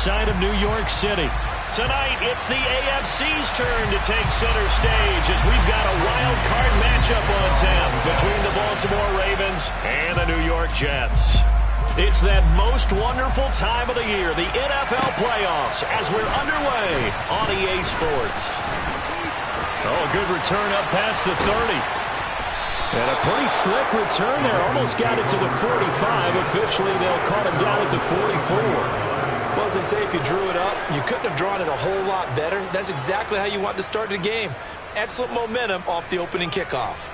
side of New York City. Tonight, it's the AFC's turn to take center stage as we've got a wild card matchup on tap between the Baltimore Ravens and the New York Jets. It's that most wonderful time of the year, the NFL playoffs, as we're underway on EA Sports. Oh, a good return up past the 30. And a pretty slick return there. Almost got it to the 45. Officially, they'll call him down at the 44. Well, as they say, if you drew it up, you couldn't have drawn it a whole lot better. That's exactly how you want to start the game. Excellent momentum off the opening kickoff.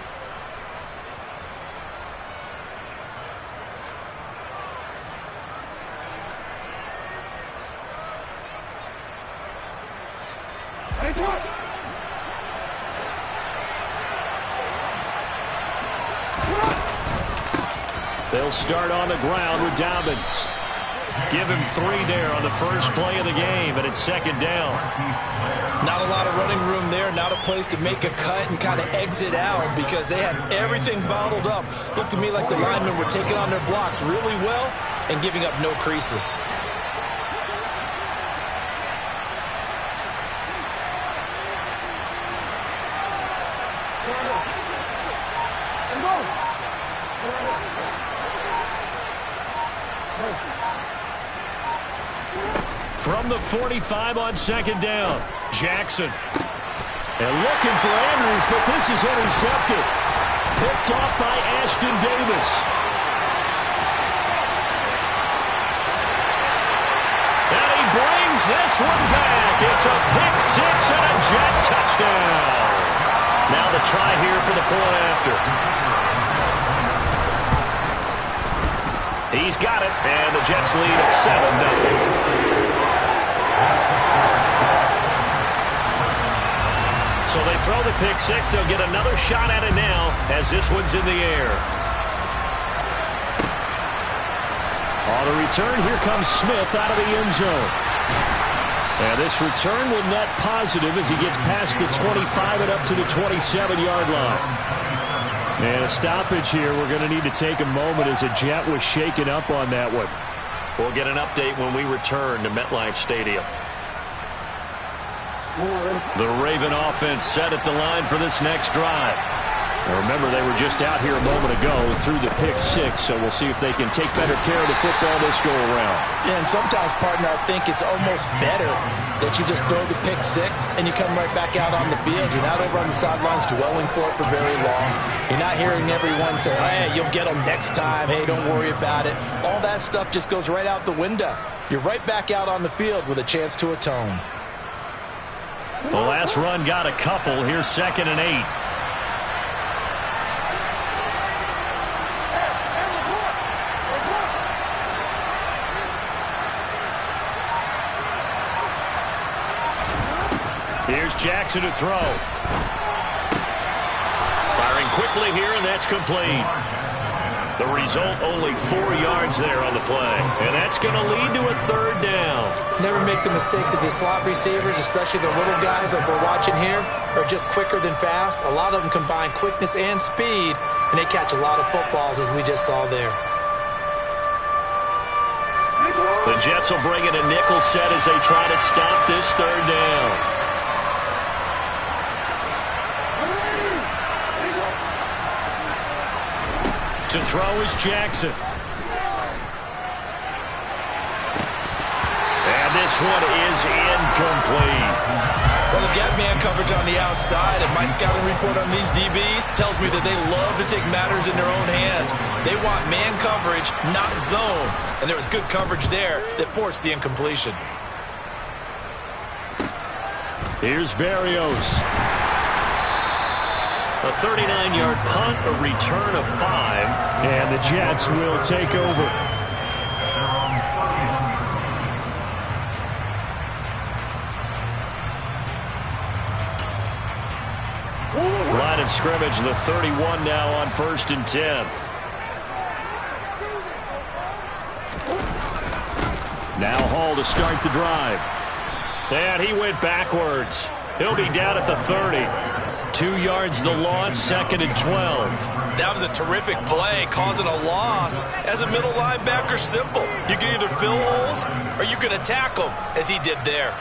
They'll start on the ground with Dobbins. Give him 3 there on the first play of the game, and it's second down. Not a lot of running room there, not a place to make a cut and kind of exit out because they had everything bottled up. Looked to me like the linemen were taking on their blocks really well and giving up no creases. From the 45 on second down, Jackson. And looking for Andrews, but this is intercepted. Picked off by Ashton Davis. And he brings this one back. It's a pick six and a Jet touchdown. Now the try here for the point after. He's got it, and the Jets lead at 7-0. So they throw the pick six. They'll get another shot at it now as this one's in the air. On the return, here comes Smith out of the end zone. And this return will net positive as he gets past the 25 and up to the 27-yard line. And a stoppage here. We're going to need to take a moment as a Jet was shaken up on that one. We'll get an update when we return to MetLife Stadium. The Raven offense set at the line for this next drive. Now remember, they were just out here a moment ago through the pick six, so we'll see if they can take better care of the football this go-around. Yeah, and sometimes, partner, I think it's almost better that you just throw the pick six and you come right back out on the field. You're not over on the sidelines dwelling for it for very long. You're not hearing everyone say, hey, you'll get them next time. Hey, don't worry about it. All that stuff just goes right out the window. You're right back out on the field with a chance to atone. The last run got a couple. Here's 2nd and 8. Here's Jackson to throw. Firing quickly here, and that's complete. The result, only 4 yards there on the play. And that's going to lead to a 3rd down. Never make the mistake that the slot receivers, especially the little guys like we're watching here, are just quicker than fast. A lot of them combine quickness and speed, and they catch a lot of footballs, as we just saw there. The Jets will bring in a nickel set as they try to stop this 3rd down. To throw is Jackson. And this one is incomplete. Well, they've got man coverage on the outside, and my scouting report on these DBs tells me that they love to take matters in their own hands. They want man coverage, not zone. And there was good coverage there that forced the incompletion. Here's Berrios. A 39-yard punt, a return of 5, and the Jets will take over. Line of scrimmage, the 31 now on 1st and 10. Now Hall to start the drive. And he went backwards. He'll be down at the 30. 2 yards the loss, 2nd and 12. That was a terrific play, causing a loss. As a middle linebacker, simple. You can either fill holes or you can attack them, as he did there.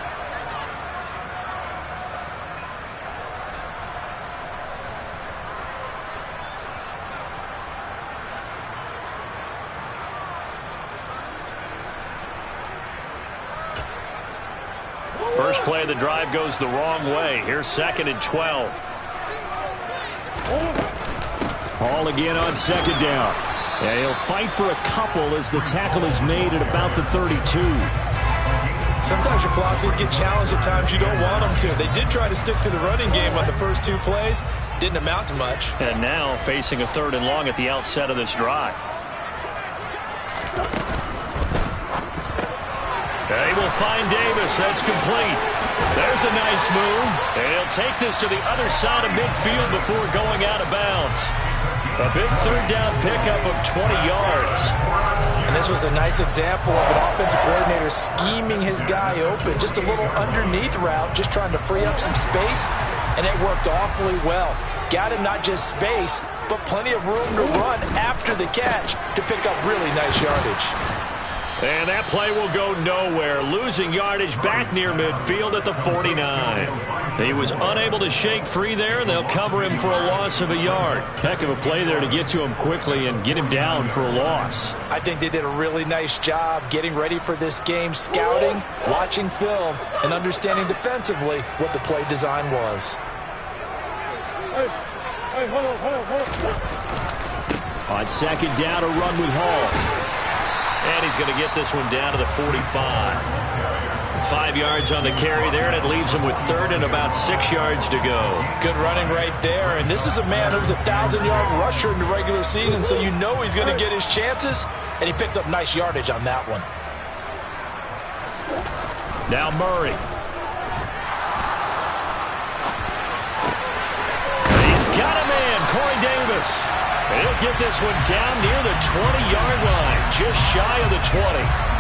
First play of the drive goes the wrong way. Here's 2nd and 12. Hall again on 2nd down. Yeah, he'll fight for a couple as the tackle is made at about the 32. Sometimes your philosophies get challenged at times you don't want them to. They did try to stick to the running game on the first 2 plays. Didn't amount to much. And now facing a 3rd and long at the outset of this drive. They will find Davis. That's complete. There's a nice move. And he'll take this to the other side of midfield before going out of bounds. A big 3rd down pickup of 20 yards. And this was a nice example of an offensive coordinator scheming his guy open. Just a little underneath route, just trying to free up some space. And it worked awfully well. Got him not just space, but plenty of room to run after the catch to pick up really nice yardage. And that play will go nowhere, losing yardage back near midfield at the 49. He was unable to shake free there, and they'll cover him for a loss of a yard. Heck of a play there to get to him quickly and get him down for a loss. I think they did a really nice job getting ready for this game, scouting, watching film, and understanding defensively what the play design was. On 2nd down, a run with Hall. And he's going to get this one down to the 45. 5 yards on the carry there, and it leaves him with 3rd and about 6 yards to go. Good running right there, and this is a man who was a 1,000-yard rusher in the regular season, so you know he's going to get his chances, and he picks up nice yardage on that one. Now Murray. He's got a man, Corey Davis. He'll get this one down near the 20-yard line, just shy of the 20.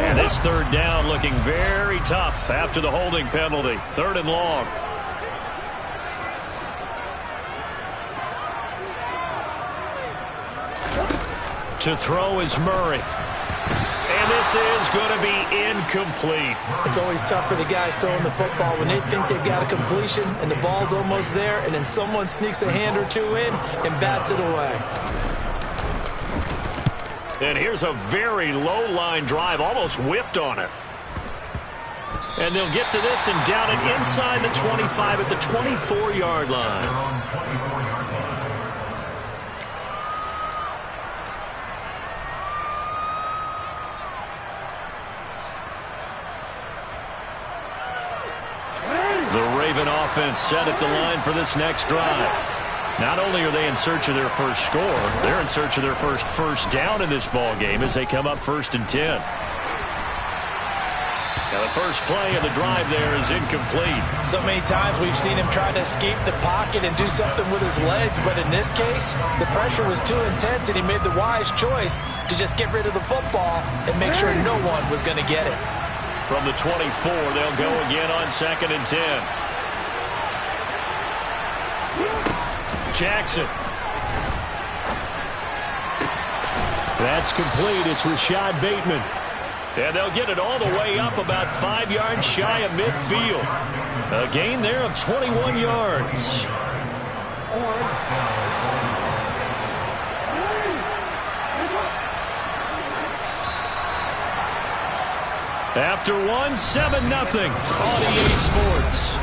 And this 3rd down looking very tough after the holding penalty. 3rd and long. To throw is Murray. And this is going to be incomplete. It's always tough for the guys throwing the football when they think they've got a completion and the ball's almost there, and then someone sneaks a hand or two in and bats it away. And here's a very low-line drive, almost whiffed on it. And they'll get to this and down it inside the 25 at the 24-yard line. Offense set at the line for this next drive. Not only are they in search of their first score, they're in search of their first down in this ball game as they come up 1st and 10. Now the first play of the drive there is incomplete. So many times we've seen him try to escape the pocket and do something with his legs, but in this case, the pressure was too intense and he made the wise choice to just get rid of the football and make sure no one was going to get it. From the 24, they'll go again on 2nd and 10. Jackson. That's complete. It's Rashad Bateman. And they'll get it all the way up about 5 yards shy of midfield. A gain there of 21 yards. After one, 7-0 on EA Sports.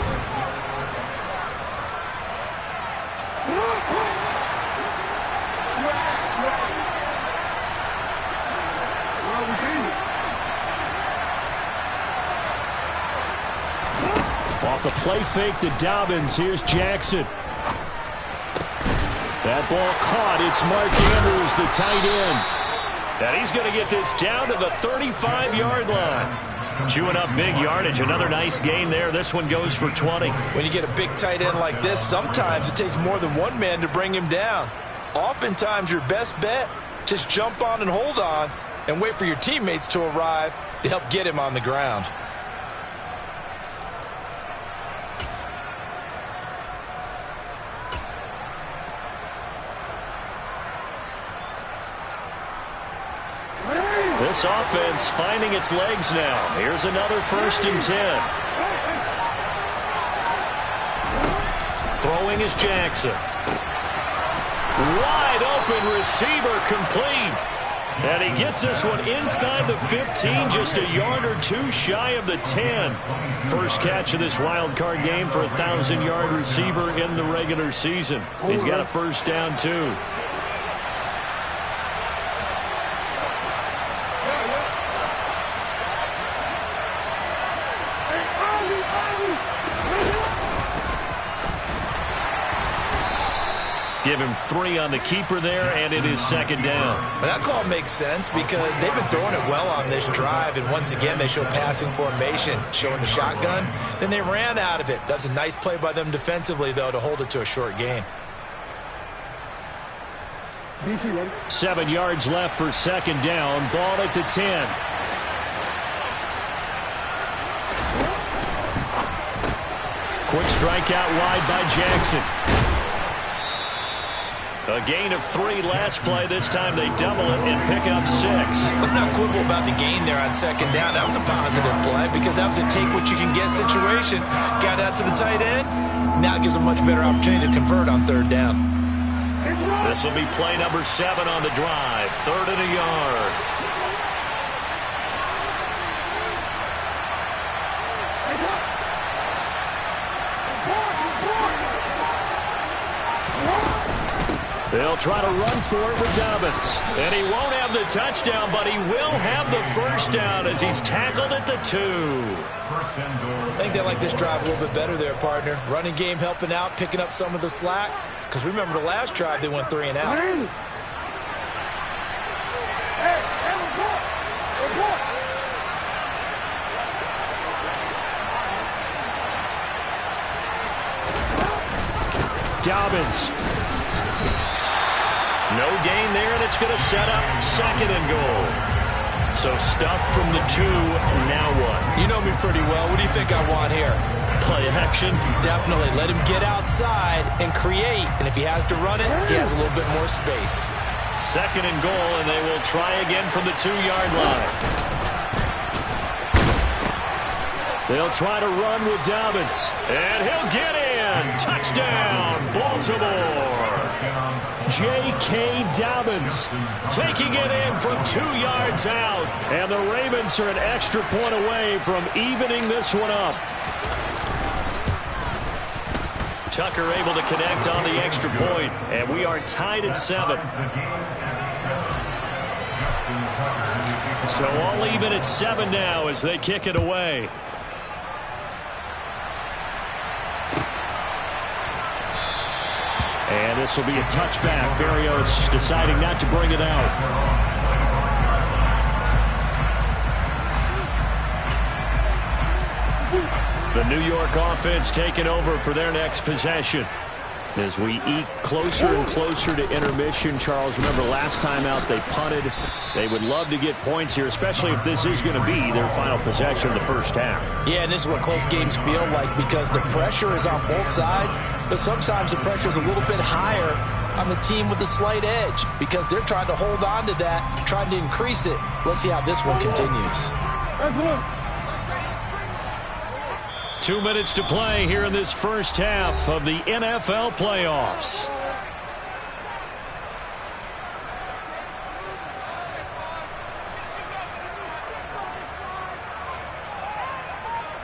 Off the play fake to Dobbins. Here's Jackson. That ball caught. It's Mark Andrews, the tight end. And he's going to get this down to the 35-yard line. Chewing up big yardage. Another nice gain there. This one goes for 20. When you get a big tight end like this, sometimes it takes more than one man to bring him down. Oftentimes, your best bet, just jump on and hold on and wait for your teammates to arrive to help get him on the ground. This offense finding its legs now. Here's another 1st and 10. Throwing is Jackson. Wide open receiver complete. And he gets this one inside the 15, just a yard or two shy of the 10. First catch of this wild card game for a 1,000-yard receiver in the regular season. He's got a first down, too. Give him 3 on the keeper there, and it is 2nd down. But that call makes sense because they've been throwing it well on this drive, and once again they show passing formation, showing the shotgun. Then they ran out of it. That's a nice play by them defensively, though, to hold it to a short gain. 7 yards left for 2nd down. Ball at the 10. Quick strike out wide by Jackson. A gain of 3 last play. This time they double it and pick up 6. Let's not quibble about the gain there on 2nd down. That was a positive play because that was a take-what-you-can-get situation. Got out to the tight end. Now it gives a much better opportunity to convert on 3rd down. This will be play number 7 on the drive. 3rd and a yard. They'll try to run for it with Dobbins. And he won't have the touchdown, but he will have the first down as he's tackled at the 2. I think they like this drive a little bit better there, partner. Running game helping out, picking up some of the slack. Because remember the last drive, they went 3 and out. Dobbins. No gain there, and it's going to set up 2nd and goal. So stuff from the 2, now what? You know me pretty well. What do you think I want here? Play action? Definitely. Let him get outside and create. And if he has to run it, he has a little bit more space. 2nd and goal, and they will try again from the 2-yard line. They'll try to run with Dobbins. And he'll get in. Touchdown, Baltimore. J.K. Dobbins taking it in from 2 yards out. And the Ravens are an extra point away from evening this one up. Tucker able to connect on the extra point, and we are tied at 7. So all even at 7 now as they kick it away. And this will be a touchback. Berrios deciding not to bring it out. The New York offense taking over for their next possession. As we eke closer and closer to intermission, Charles, remember last time out they punted. They would love to get points here, especially if this is going to be their final possession of the first half. Yeah, and this is what close games feel like because the pressure is on both sides, but sometimes the pressure is a little bit higher on the team with the slight edge because they're trying to hold on to that, trying to increase it. Let's see how this one continues. 2 minutes to play here in this first half of the NFL playoffs.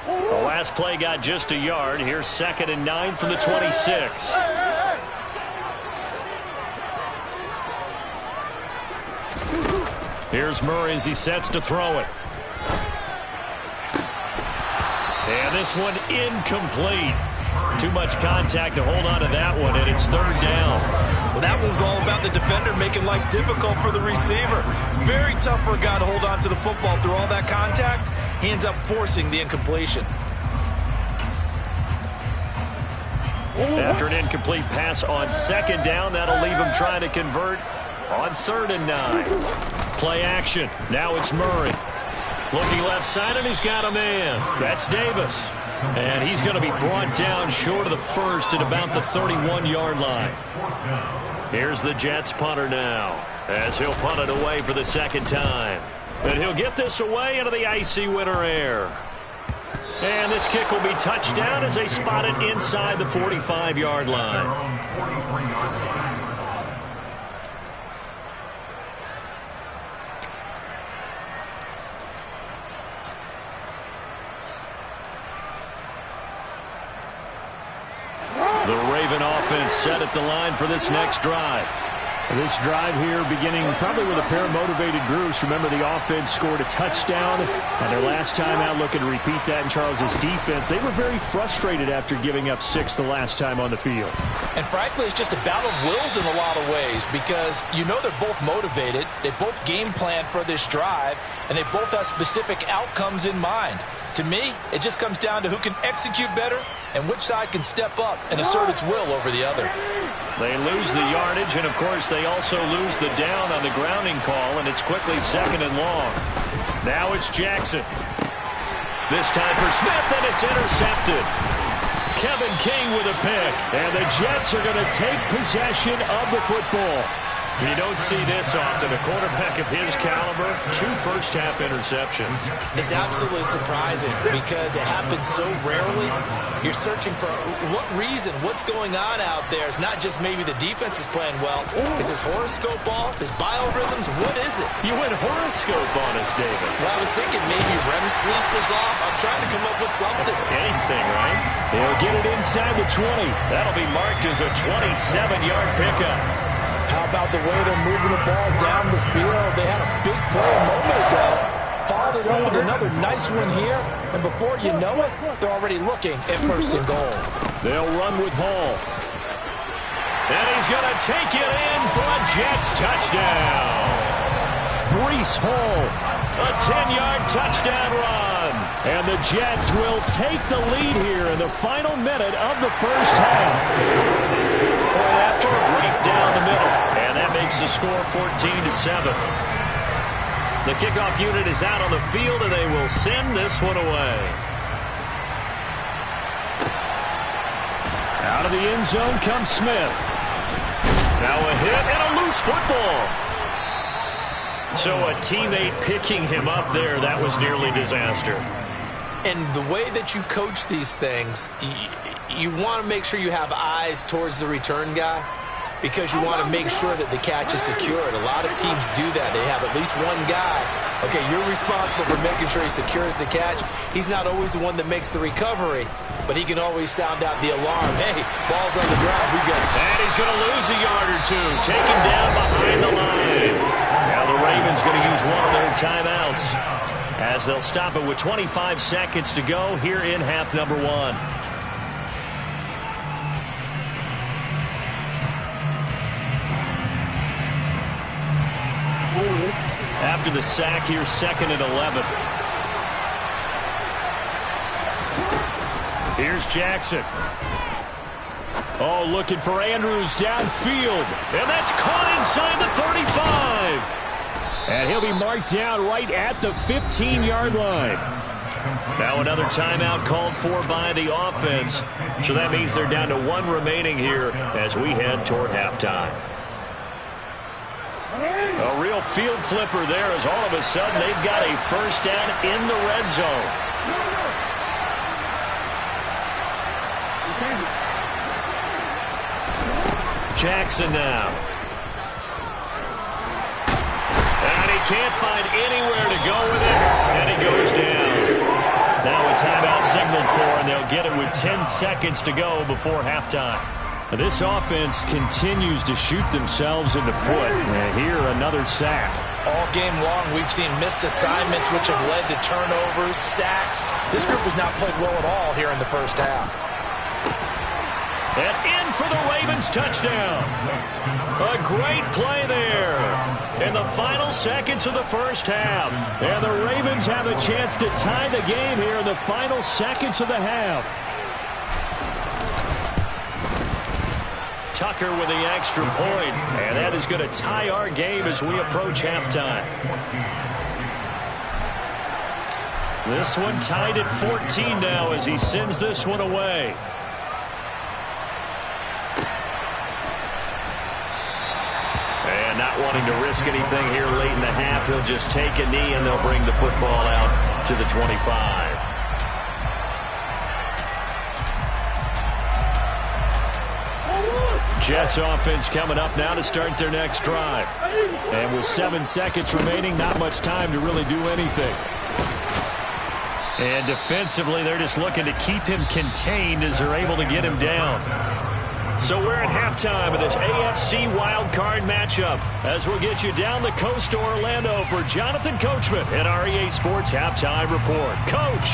The last play got just a yard. Here's 2nd and 9 from the 26. Here's Murray as he sets to throw it. And this one incomplete. Too much contact to hold on to that one, and it's 3rd down. Well, that one was all about the defender making life difficult for the receiver. Very tough for a guy to hold on to the football through all that contact. He ends up forcing the incompletion. After an incomplete pass on 2nd down, that'll leave him trying to convert on 3rd and 9. Play action. Now it's Murray. Looking left side, and he's got a man. That's Davis. And he's going to be brought down short of the first at about the 31-yard line. Here's the Jets punter now, as he'll punt it away for the second time. And he'll get this away into the icy winter air. And this kick will be touched down as they spot it inside the 45-yard line. The Raven offense set at the line for this next drive. This drive here beginning probably with a pair of motivated groups. Remember, the offense scored a touchdown on their last time out, looking to repeat that in Charles's defense. They were very frustrated after giving up 6 the last time on the field. And frankly, it's just a battle of wills in a lot of ways, because you know they're both motivated. They both game plan for this drive, and they both have specific outcomes in mind. To me, it just comes down to who can execute better and which side can step up and assert its will over the other. They lose the yardage, and of course they also lose the down on the grounding call, and it's quickly 2nd and long. Now it's Jackson. This time for Smith, and it's intercepted. Kevin King with a pick. And the Jets are going to take possession of the football. You don't see this often. A quarterback of his caliber, 2 first-half interceptions. It's absolutely surprising because it happens so rarely. You're searching for what reason, what's going on out there. It's not just maybe the defense is playing well. Is his horoscope off? His biorhythms? What is it? You went horoscope on us, David. Well, I was thinking maybe REM sleep was off. I'm trying to come up with something. Anything, right? They'll get it inside the 20. That'll be marked as a 27-yard pickup. How about the way they're moving the ball down the field? They had a big play a moment ago. Followed it up with another nice one here. And before you know it, they're already looking at 1st and goal. They'll run with Hall. And he's going to take it in for a Jets touchdown. Breece Hall. A 10-yard touchdown run. And the Jets will take the lead here in the final minute of the first half. Point after, right down the middle. And that makes the score 14-7. The kickoff unit is out on the field, and they will send this one away. Out of the end zone comes Smith. Now a hit and a loose football. So a teammate picking him up there, that was nearly disaster. And the way that you coach these things, you want to make sure you have eyes towards the return guy, because you want to make sure that the catch is secured. A lot of teams do that. They have at least one guy. Okay, you're responsible for making sure he secures the catch. He's not always the one that makes the recovery, but he can always sound out the alarm. Hey, ball's on the ground. We got it. And he's going to lose a yard or two. Taken down behind the line. Now the Ravens going to use one of their timeouts, as they'll stop it with 25 seconds to go here in half number 1. After the sack here, 2nd and 11. Here's Jackson. Oh, looking for Andrews downfield. And that's caught inside the 35. And he'll be marked down right at the 15-yard line. Now another timeout called for by the offense. So that means they're down to 1 remaining here as we head toward halftime. A real field flipper there, as all of a sudden they've got a first down in the red zone. Jackson now. And he can't find anywhere to go with it, and he goes down. Now a timeout signaled for, and they'll get it with 10 seconds to go before halftime. This offense continues to shoot themselves in the foot. And here, another sack. All game long, we've seen missed assignments, which have led to turnovers, sacks. This group has not played well at all here in the first half. And in for the Ravens touchdown. A great play there in the final seconds of the first half. And the Ravens have a chance to tie the game here in the final seconds of the half. Tucker with the extra point, and that is going to tie our game as we approach halftime. This one tied at 14 now as he sends this one away. And not wanting to risk anything here late in the half, he'll just take a knee and they'll bring the football out to the 25. Jets offense coming up now to start their next drive. And with 7 seconds remaining, not much time to really do anything. And defensively, they're just looking to keep him contained as they're able to get him down. So we're at halftime of this AFC wildcard matchup as we'll get you down the coast to Orlando for Jonathan Coachman at our EA Sports Halftime Report. Coach,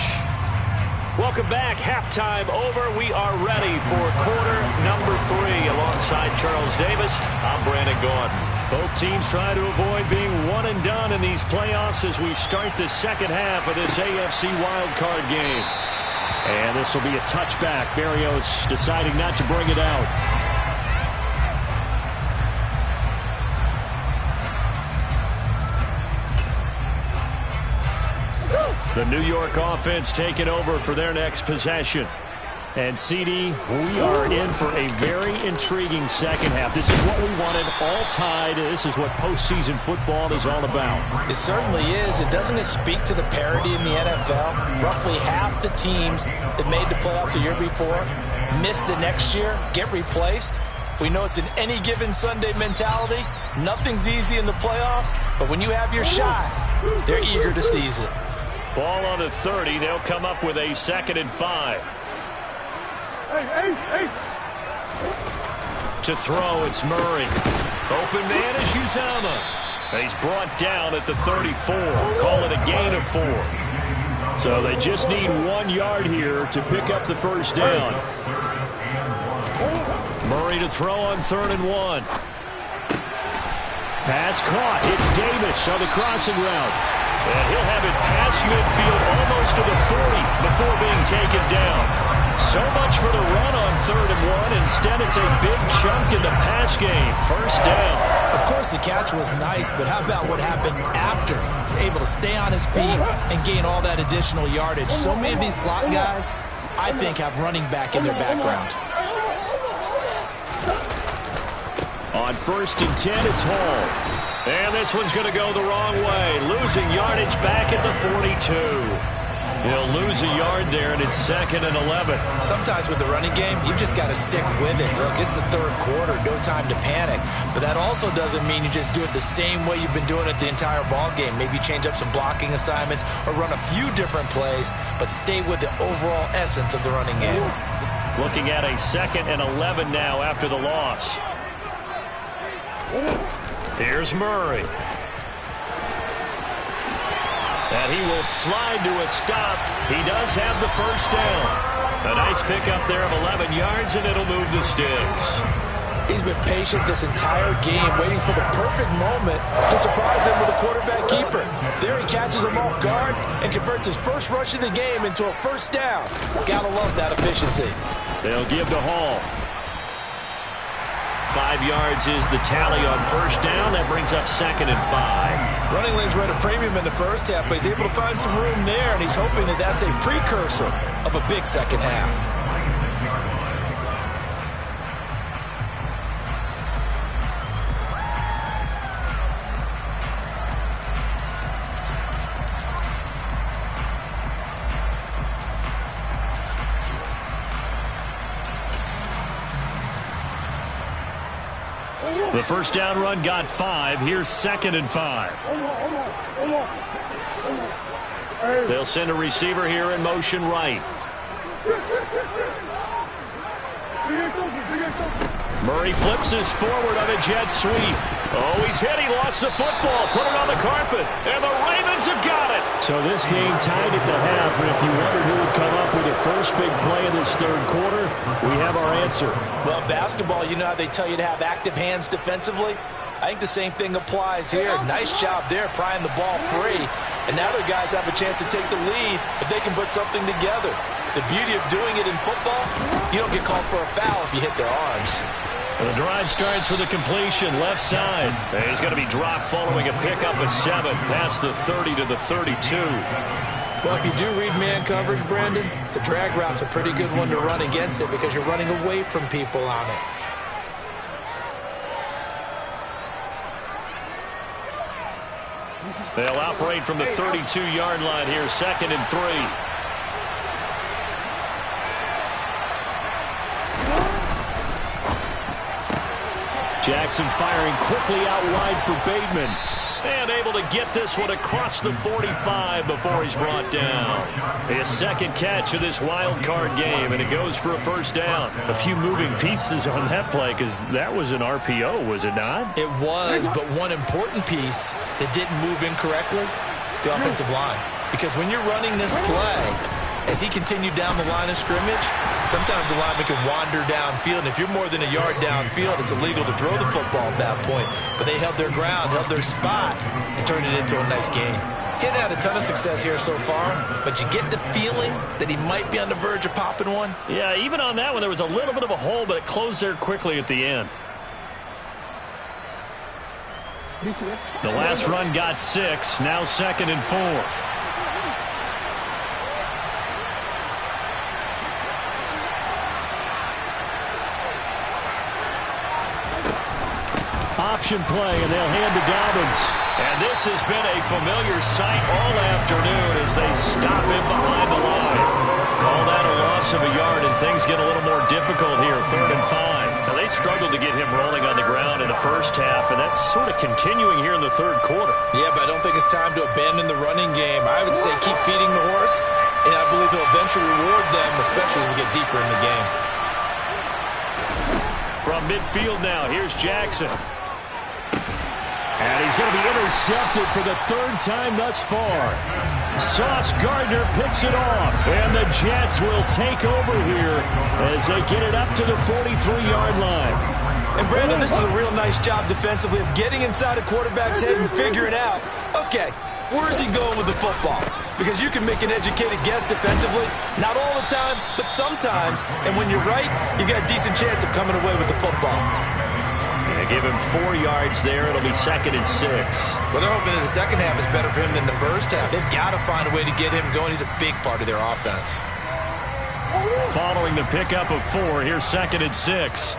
welcome back. Halftime over. We are ready for quarter number 3 alongside Charles Davis. I'm Brandon Gaudin. Both teams try to avoid being one and done in these playoffs as we start the second half of this AFC wildcard game. And this will be a touchback. Berrios deciding not to bring it out. The New York offense taking over for their next possession. And, CD, we are in for a very intriguing second half. This is what we wanted, all tied. This is what postseason football is all about. It certainly is. And doesn't it speak to the parity in the NFL? Roughly half the teams that made the playoffs a year before missed the next year, get replaced. We know it's an any given Sunday mentality. Nothing's easy in the playoffs, but when you have your shot, they're eager to seize it. Ball on the 30. They'll come up with a 2nd and 5. To throw, it's Murray. Open man is Uzomah. He's brought down at the 34. Call it a gain of 4. So they just need 1 yard here to pick up the first down. Murray to throw on 3rd and 1. Pass caught. It's Davis on the crossing route. And he'll have it past midfield almost to the 40 before being taken down. So much for the run on 3rd and 1. Instead, it's a big chunk in the pass game. First down. Of course, the catch was nice, but how about what happened after? Able to stay on his feet and gain all that additional yardage. So many of these slot guys, I think, have running back in their background. On 1st and 10, it's Hall. And this one's going to go the wrong way. Losing yardage back at the 42. He'll lose a yard there, and it's 2nd and 11. Sometimes with the running game, you've just got to stick with it. Look, it's the 3rd quarter, no time to panic. But that also doesn't mean you just do it the same way you've been doing it the entire ball game. Maybe change up some blocking assignments or run a few different plays, but stay with the overall essence of the running game. Looking at a 2nd and 11 now after the loss. Here's Murray. And he will slide to a stop. He does have the first down. A nice pickup there of 11 yards, and it'll move the sticks. He's been patient this entire game, waiting for the perfect moment to surprise them with a quarterback keeper. There he catches him off guard and converts his first rush of the game into a first down. Gotta love that efficiency. They'll give to Hall. 5 yards is the tally on first down. That brings up 2nd and 5. Running lanes were at a premium in the first half, but he's able to find some room there, and he's hoping that that's a precursor of a big second half. The first down run got 5. Here's 2nd and 5. They'll send a receiver here in motion right. Murray flips his forward on a jet sweep. Oh, he's hit. He lost the football. Put it on the carpet. And the Ravens have got it. So this game tied at the half. And if you wondered who would come up with the first big play in this 3rd quarter, we have our answer. Well, basketball, you know how they tell you to have active hands defensively? I think the same thing applies here. Nice job there prying the ball free. And now the guys have a chance to take the lead if they can put something together. The beauty of doing it in football, you don't get called for a foul if you hit their arms. The drive starts with a completion left side. And he's going to be dropped following a pickup of 7 past the 30 to the 32. Well, if you do read man coverage, Brandon, the drag route's a pretty good one to run against it because you're running away from people on it. They'll operate from the 32-yard line here, 2nd and 3. Jackson firing quickly out wide for Bateman. And able to get this one across the 45 before he's brought down. His 2nd catch of this wild card game, and it goes for a 1st down. A few moving pieces on that play because that was an RPO, was it not? It was, but one important piece that didn't move incorrectly, the offensive line. Because when you're running this play, as he continued down the line of scrimmage, sometimes the lineman can wander downfield, and if you're more than a yard downfield, it's illegal to throw the football at that point. But they held their ground, held their spot, and turned it into a nice game. He hadn't had a ton of success here so far, but you get the feeling that he might be on the verge of popping one. Yeah, even on that one, there was a little bit of a hole, but it closed there quickly at the end. The last run got 6, now 2nd and 4. Option play, and they'll hand to Dobbins. And this has been a familiar sight all afternoon as they stop him behind the line. Call that a loss of a yard, and things get a little more difficult here, 3rd and 5. Now, they struggled to get him rolling on the ground in the first half, and that's sort of continuing here in the 3rd quarter. Yeah, but I don't think it's time to abandon the running game. I would say keep feeding the horse, and I believe he'll eventually reward them, especially as we get deeper in the game. From midfield now, here's Jackson. And he's going to be intercepted for the 3rd time thus far. Sauce Gardner picks it off, and the Jets will take over here as they get it up to the 43-yard line. And, Brandon, this is a real nice job defensively of getting inside a quarterback's head and figuring out, okay, where's he going with the football? Because you can make an educated guess defensively, not all the time, but sometimes. And when you're right, you've got a decent chance of coming away with the football. They give him 4 yards there. It'll be 2nd and 6. Well, they're hoping that the second half is better for him than the first half. They've got to find a way to get him going. He's a big part of their offense. Following the pickup of 4, here's 2nd and 6.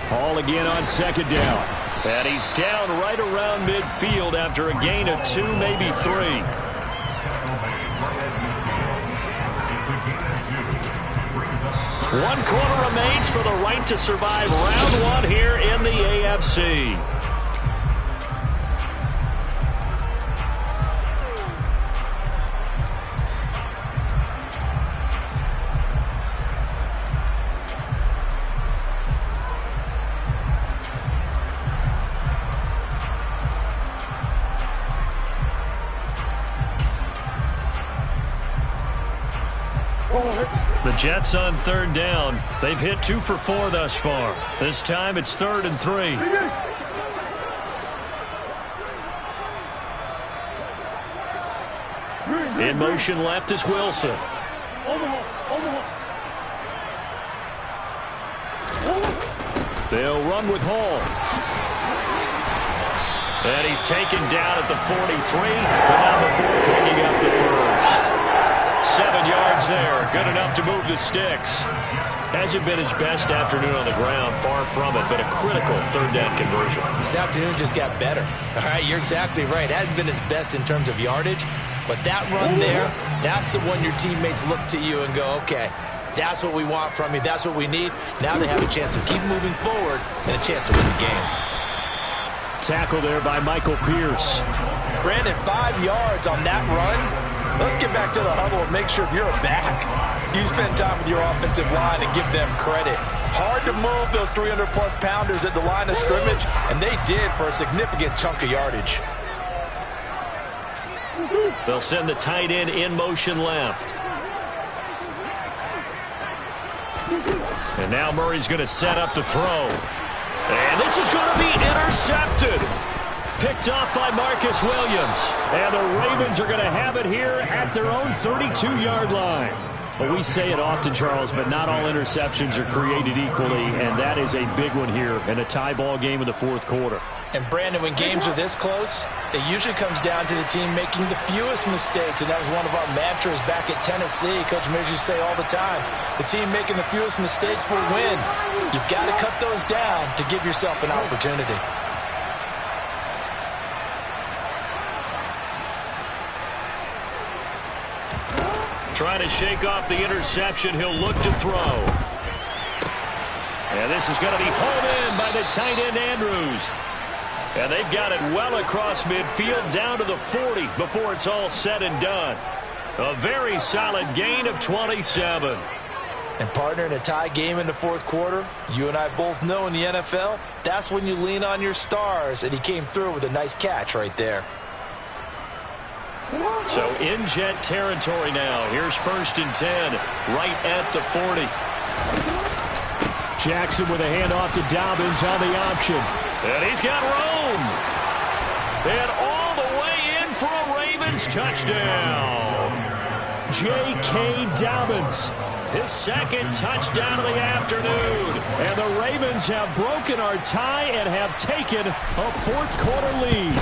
Hall again on 2nd down. And he's down right around midfield after a gain of 2, maybe 3. 1 quarter remains for the right to survive round 1 here in the AFC. The Jets on 3rd down. They've hit 2 for 4 thus far. This time it's 3rd and 3. In motion left is Wilson. They'll run with Hall. And he's taken down at the 43, but not before picking up the first. 7 yards there. Good enough to move the sticks. Hasn't been his best afternoon on the ground. Far from it, but a critical 3rd down conversion. This afternoon just got better. All right, you're exactly right. Hasn't been his best in terms of yardage, but that run there, that's the one your teammates look to you and go, okay, that's what we want from you. That's what we need. Now they have a chance to keep moving forward and a chance to win the game. Tackle there by Michael Pierce. Brandon, 5 yards on that run. Let's get back to the huddle and make sure if you're a back, you spend time with your offensive line and give them credit. Hard to move those 300-plus pounders at the line of scrimmage, and they did for a significant chunk of yardage. They'll send the tight end in motion left. And now Murray's going to set up to throw. And this is going to be intercepted. Picked off by Marcus Williams. And the Ravens are going to have it here at their own 32-yard line. Well, we say it often, Charles, but not all interceptions are created equally, and that is a big one here in a tie ball game in the 4th quarter. And Brandon, when games are this close, it usually comes down to the team making the fewest mistakes, and that was one of our mantras back at Tennessee. Coach Mears used to say all the time, the team making the fewest mistakes will win. You've got to cut those down to give yourself an opportunity. Trying to shake off the interception. He'll look to throw. And this is going to be hauled in by the tight end, Andrews. And they've got it well across midfield down to the 40 before it's all said and done. A very solid gain of 27. And partner, in a tie game in the fourth quarter, you and I both know in the NFL, that's when you lean on your stars, and he came through with a nice catch right there. So in Jet territory now. Here's 1st and 10, right at the 40. Jackson with a handoff to Dobbins on the option. And he's got room. And all the way in for a Ravens touchdown. J.K. Dobbins. His 2nd touchdown of the afternoon. And the Ravens have broken our tie and have taken a fourth-quarter lead.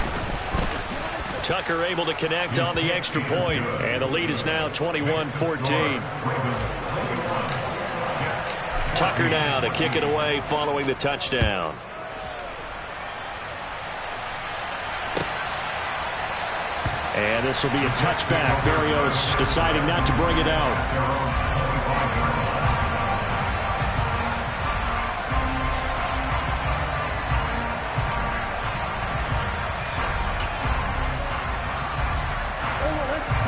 Tucker able to connect on the extra point. And the lead is now 21-14. Tucker now to kick it away following the touchdown. And this will be a touchback. Berrios deciding not to bring it out.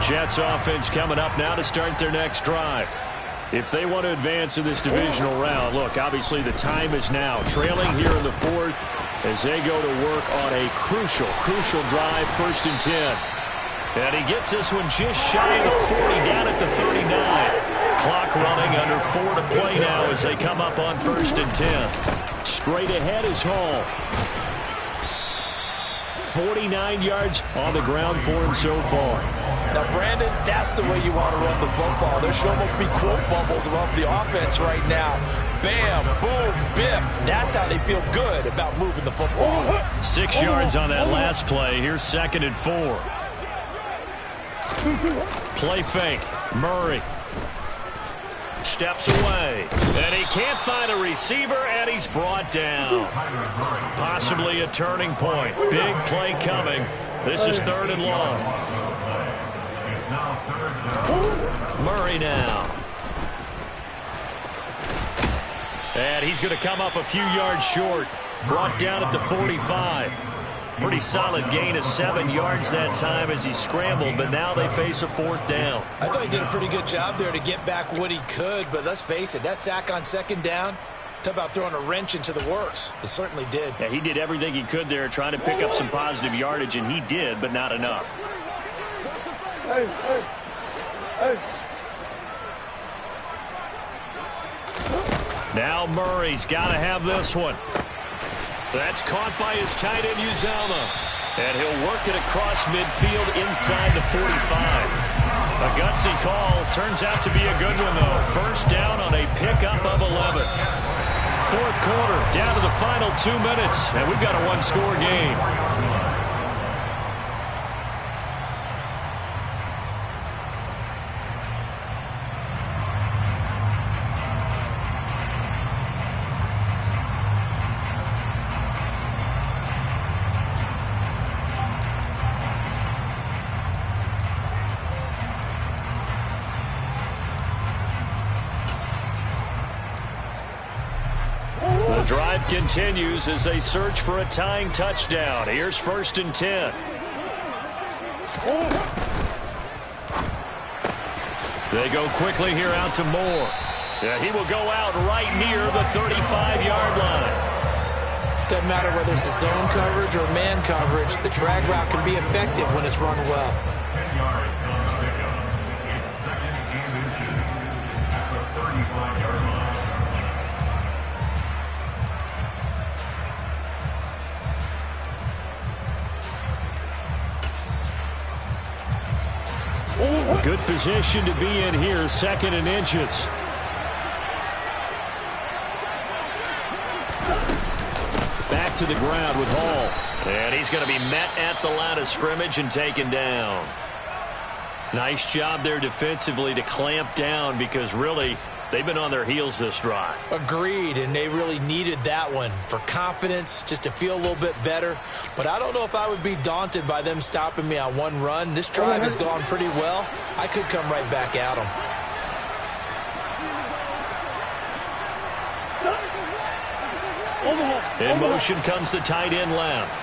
Jets offense coming up now to start their next drive. If they want to advance in this divisional round, look, obviously the time is now. Trailing here in the fourth as they go to work on a crucial drive, 1st and 10. And he gets this one just shy of the 40, down at the 39. Clock running, under 4 to play now as they come up on 1st and 10. Straight ahead is Hall. 49 yards on the ground for him so far. Now, Brandon, that's the way you want to run the football. There should almost be quote bubbles above the offense right now. Bam, boom, biff. That's how they feel good about moving the football. 6 yards on that last play. Here's 2nd and 4. Play fake. Murray steps away. And he can't find a receiver, and he's brought down. Possibly a turning point. Big play coming. This is 3rd and long. Murray now. And he's going to come up a few yards short. Brought down at the 45. Pretty solid gain of 7 yards that time as he scrambled, but now they face a 4th down. I thought he did a pretty good job there to get back what he could, but let's face it, that sack on 2nd down, talk about throwing a wrench into the works. It certainly did. Yeah, he did everything he could there trying to pick up some positive yardage, and he did, but not enough. Now Murray's got to have this one. That's caught by his tight end, Uzomah. And he'll work it across midfield inside the 45. A gutsy call. Turns out to be a good one, though. 1st down on a pickup of 11. 4th quarter, down to the final 2 minutes. And we've got a one-score game. Drive continues as they search for a tying touchdown. Here's 1st and 10. They go quickly here out to Moore. Yeah, he will go out right near the 35-yard line. Doesn't matter whether it's a zone coverage or man coverage, the drag route can be effective when it's run well. Good position to be in here, 2nd and inches. back to the ground with Hall. And he's going to be met at the line of scrimmage and taken down. Nice job there defensively to clamp down because really they've been on their heels this drive. Agreed, and they really needed that one for confidence, just to feel a little bit better. But I don't know if I would be daunted by them stopping me on one run. This drive has gone pretty well. I could come right back at them. In motion comes the tight end left.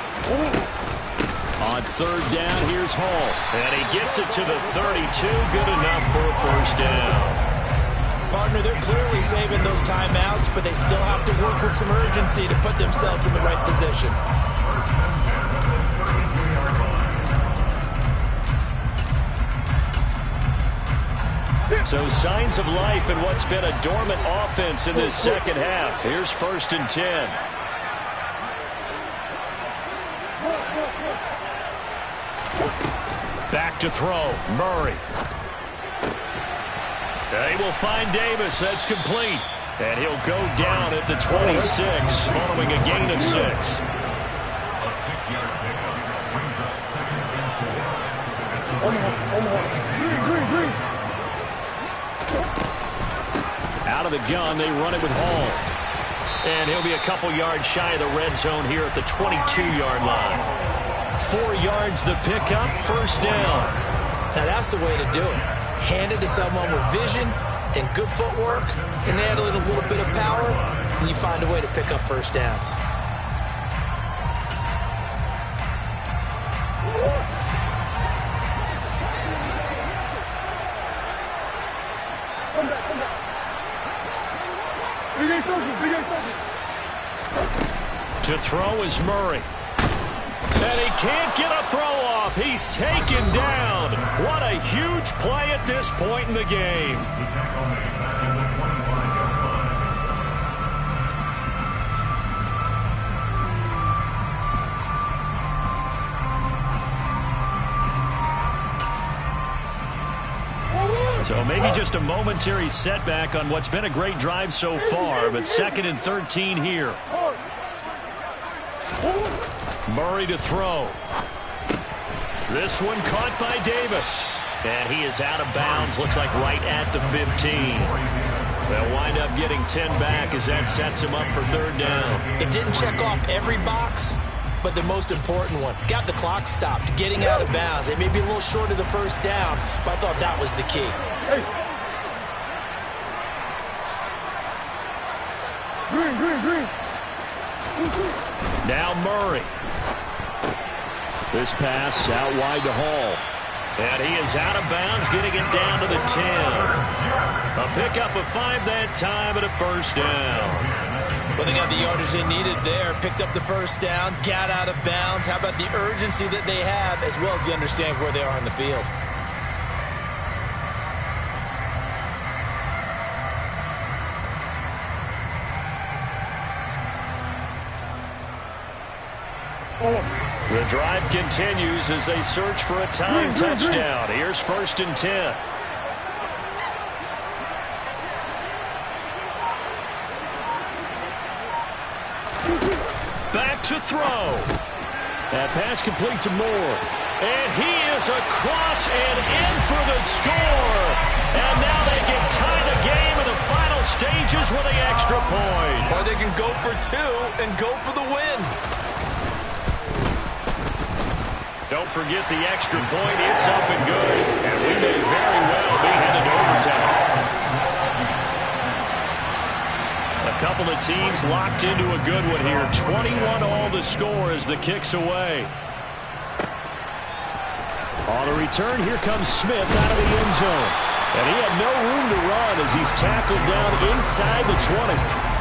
On third down, here's Hall. And he gets it to the 32. Good enough for a first down. Partner, they're clearly saving those timeouts, but they still have to work with some urgency to put themselves in the right position. So signs of life in what's been a dormant offense in this second half. Here's 1st and 10. Back to throw. Murray. They will find Davis. That's complete. And he'll go down at the 26 following a gain of 6. Out of the gun, they run it with Hall. And he'll be a couple yards shy of the red zone here at the 22-yard line. 4 yards the pickup, first down. Now that's the way to do it. Hand it to someone with vision and good footwork, and add a little bit of power, and you find a way to pick up first downs. To throw is Murray. And he can't get a throw off. He's taken down. What a huge play at this point in the game. So maybe just a momentary setback on what's been a great drive so far, but 2nd and 13 here. Murray to throw. This one caught by Davis. And he is out of bounds, looks like right at the 15. They'll wind up getting 10 back as that sets him up for 3rd down. It didn't check off every box, but the most important one. Got the clock stopped, getting out of bounds. They may be a little short of the first down, but I thought that was the key. Green. Now Murray. This pass out wide to Hall. And he is out of bounds, getting it down to the 10. A pickup of 5 that time and a first down. Well, they got the yardage they needed there. Picked up the first down, got out of bounds. How about the urgency that they have, as well as the understanding where they are in the field? The drive continues as they search for a tying touchdown. Here's 1st and 10. Back to throw. That pass complete to Moore. And he is across and in for the score. And now they can tie the game in the final stages with the extra point. Or they can go for 2 and go for the win. Don't forget the extra point. It's up and good. And we may very well be headed to overtime. A couple of teams locked into a good one here. 21-all the score as the kick's away. On the return, here comes Smith out of the end zone. And he had no room to run as he's tackled down inside the 20.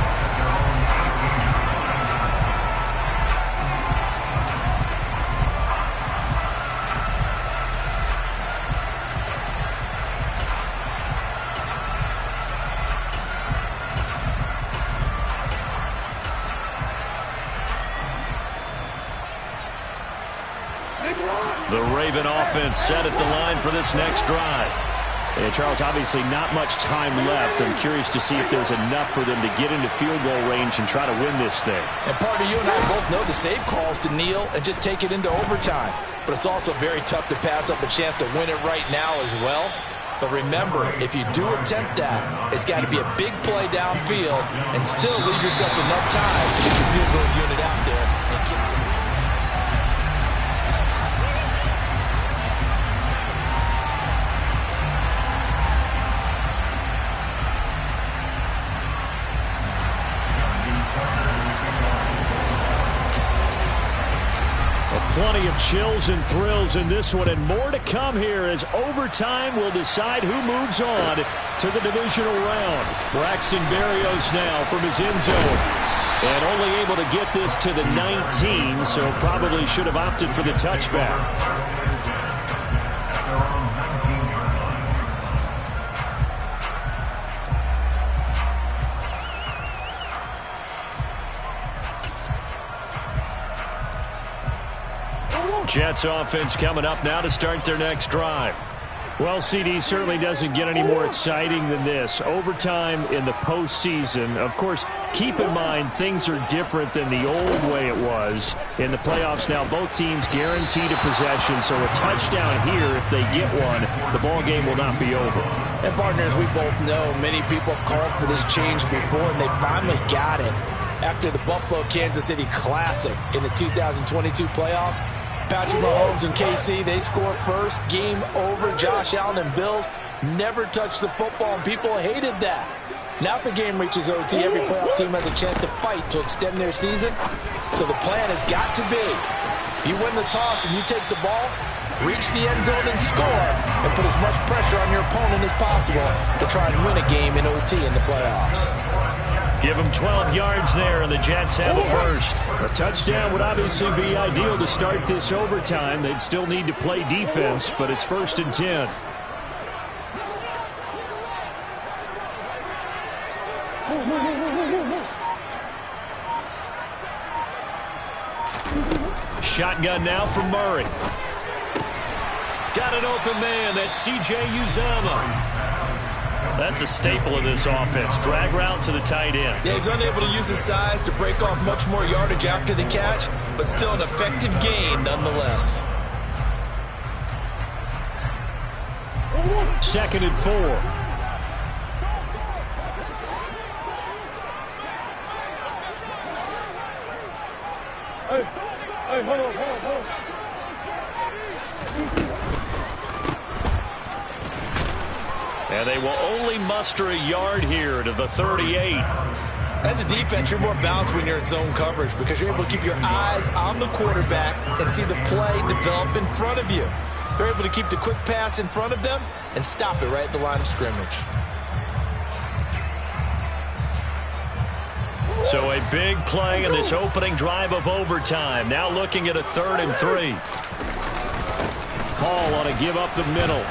The Raven offense set at the line for this next drive. And Charles, obviously not much time left. I'm curious to see if there's enough for them to get into field goal range and try to win this thing. And partner, you and I both know the save calls to kneel and just take it into overtime. But it's also very tough to pass up a chance to win it right now as well. But remember, if you do attempt that, it's got to be a big play downfield and still leave yourself enough time to get your field goal unit out there and kick it. Plenty of chills and thrills in this one, and more to come here as overtime will decide who moves on to the divisional round. Braxton Berrios now from his end zone. And only able to get this to the 19, so probably should have opted for the touchback. Jets offense coming up now to start their next drive. Well, CD certainly doesn't get any more exciting than this. Overtime in the postseason. Of course, keep in mind things are different than the old way it was. In the playoffs now, both teams guaranteed a possession, so a touchdown here, if they get one, the ball game will not be over. And partners, we both know many people called for this change before, and they finally got it. After the Buffalo-Kansas City Classic in the 2022 playoffs, Patrick Mahomes and KC, they score first. Game over. Josh Allen and Bills never touched the football, and people hated that. Now if the game reaches OT, every playoff team has a chance to fight to extend their season. So the plan has got to be, you win the toss and you take the ball, reach the end zone and score, and put as much pressure on your opponent as possible to try and win a game in OT in the playoffs. Give them 12 yards there, and the Jets have a first. A touchdown would obviously be ideal to start this overtime. They'd still need to play defense, but it's 1st and 10. Shotgun now from Murray. Got an open man. That's C.J. Uzomah. That's a staple of this offense. Drag route to the tight end. Yeah, he's unable to use his size to break off much more yardage after the catch, but still an effective gain nonetheless. 2nd and 4. Hey, hold on. And they will only muster a yard here to the 38. As a defense, you're more balanced when you're in zone coverage because you're able to keep your eyes on the quarterback and see the play develop in front of you. They're able to keep the quick pass in front of them and stop it right at the line of scrimmage. So a big play in this opening drive of overtime. Now looking at a 3rd and 3. Hall on a give up the middle.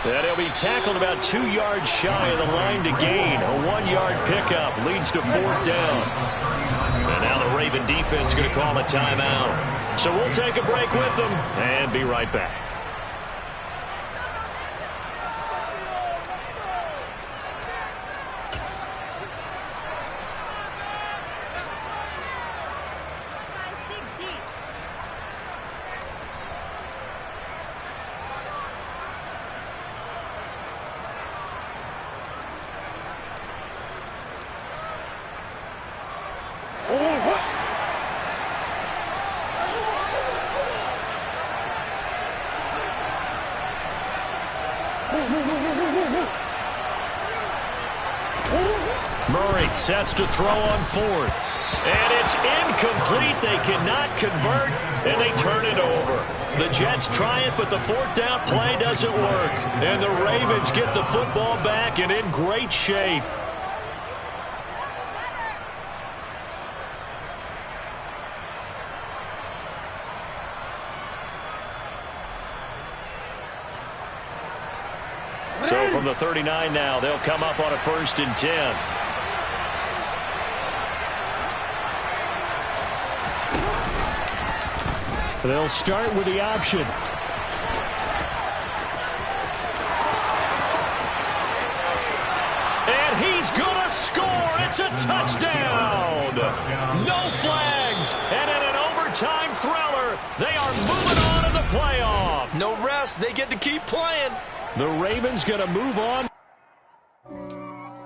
And he'll be tackled about 2 yards shy of the line to gain. A 1-yard pickup leads to 4th down. And now the Raven defense going to call a timeout. So we'll take a break with them and be right back. Murray sets to throw on 4th. And it's incomplete. They cannot convert, and they turn it over. The Jets try it, but the 4th down play doesn't work. And the Ravens get the football back and in great shape. So from the 39 now, they'll come up on a 1st and 10. They'll start with the option. touchdown! No flags, and in an overtime thriller, they are moving on to the playoff. No rest. They get to keep playing. The Ravens going to move on